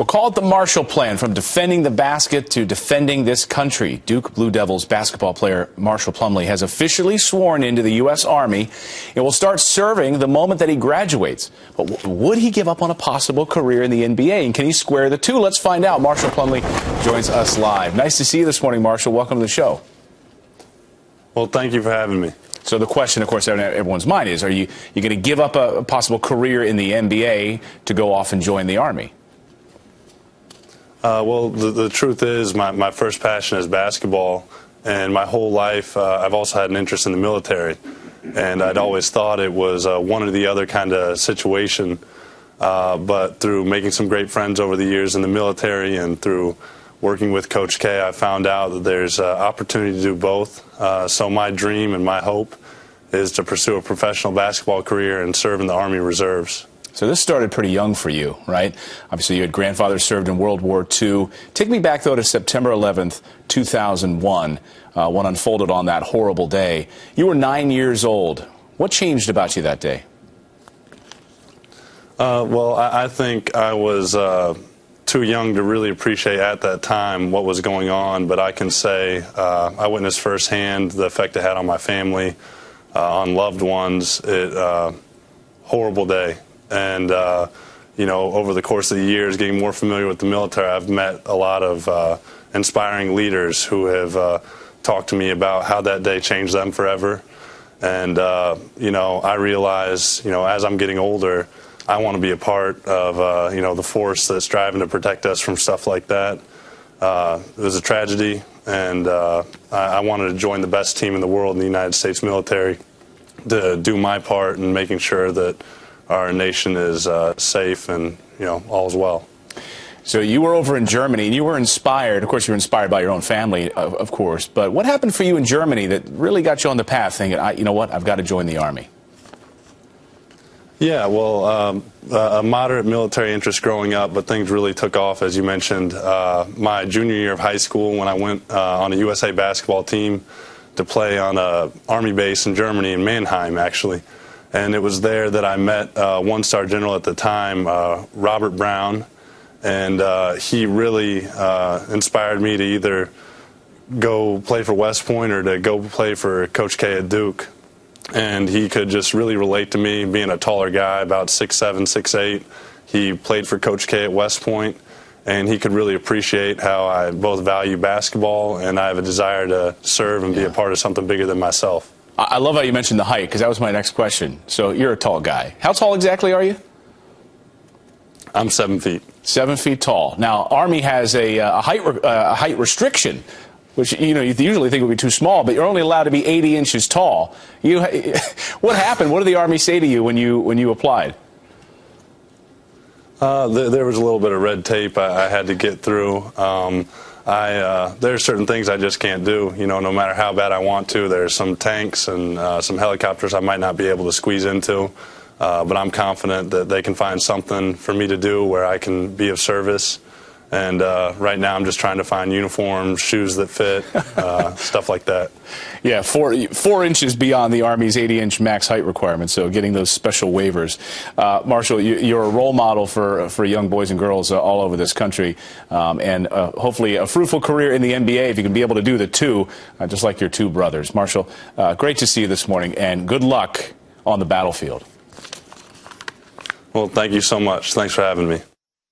We'll call it the Marshall Plan, from defending the basket to defending this country. Duke Blue Devils basketball player Marshall Plumlee has officially sworn into the U.S. Army and will start serving the moment that he graduates. But would he give up on a possible career in the NBA? And can he square the two? Let's find out. Marshall Plumlee joins us live. Nice to see you this morning, Marshall. Welcome to the show. Well, thank you for having me. So the question, of course, on everyone's mind is, are you going to give up a possible career in the NBA to go off and join the Army? Well, the truth is my first passion is basketball, and my whole life I've also had an interest in the military, and I'd always thought it was one or the other kind of situation, but through making some great friends over the years in the military and through working with Coach K, I found out that there's opportunity to do both. So my dream and my hope is to pursue a professional basketball career and serve in the Army Reserves. So this started pretty young for you, right? Obviously, your grandfather served in World War II. Take me back, though, to September 11th, 2001, what unfolded on that horrible day. You were 9 years old. What changed about you that day? Well, I think I was too young to really appreciate at that time what was going on, but I can say I witnessed firsthand the effect it had on my family, on loved ones. Horrible day. And, you know, over the course of the years, getting more familiar with the military, I've met a lot of inspiring leaders who have talked to me about how that day changed them forever. And, you know, I realize, you know, as I'm getting older, I want to be a part of, you know, the force that's striving to protect us from stuff like that. It was a tragedy, and I wanted to join the best team in the world in the United States military to do my part in making sure that our nation is safe and, you know, all is well. So you were over in Germany, and you were inspired. Of course, you were inspired by your own family, of course. But what happened for you in Germany that really got you on the path thinking, you know what, I've got to join the Army? Yeah, well, a moderate military interest growing up, but things really took off, as you mentioned. My junior year of high school, when I went on a USA basketball team to play on an Army base in Germany, in Mannheim, actually. And it was there that I met one-star general at the time, Robert Brown, and he really inspired me to either go play for West Point or to go play for Coach K at Duke. And he could just really relate to me, being a taller guy, about 6'7", 6'8". He played for Coach K at West Point, and he could really appreciate how I both value basketball and I have a desire to serve and be a part of something bigger than myself. I love how you mentioned the height, because that was my next question. So you're a tall guy. How tall exactly are you? I'm 7 feet. 7 feet tall. Now, Army has a height restriction, which, you know, you usually think would be too small, but you're only allowed to be 80 inches tall. What happened? What did the Army say to you when you applied? There was a little bit of red tape I had to get through. There are certain things I just can't do, you know, no matter how bad I want to. There's some tanks and some helicopters I might not be able to squeeze into, but I'm confident that they can find something for me to do where I can be of service. And right now I'm just trying to find uniforms, shoes that fit, stuff like that. Yeah, 4 inches beyond the Army's 80-inch max height requirement, so getting those special waivers. Marshall, you're a role model for young boys and girls all over this country, and hopefully a fruitful career in the NBA if you can be able to do the two, just like your two brothers. Marshall, great to see you this morning, and good luck on the battlefield. Well, thank you so much. Thanks for having me.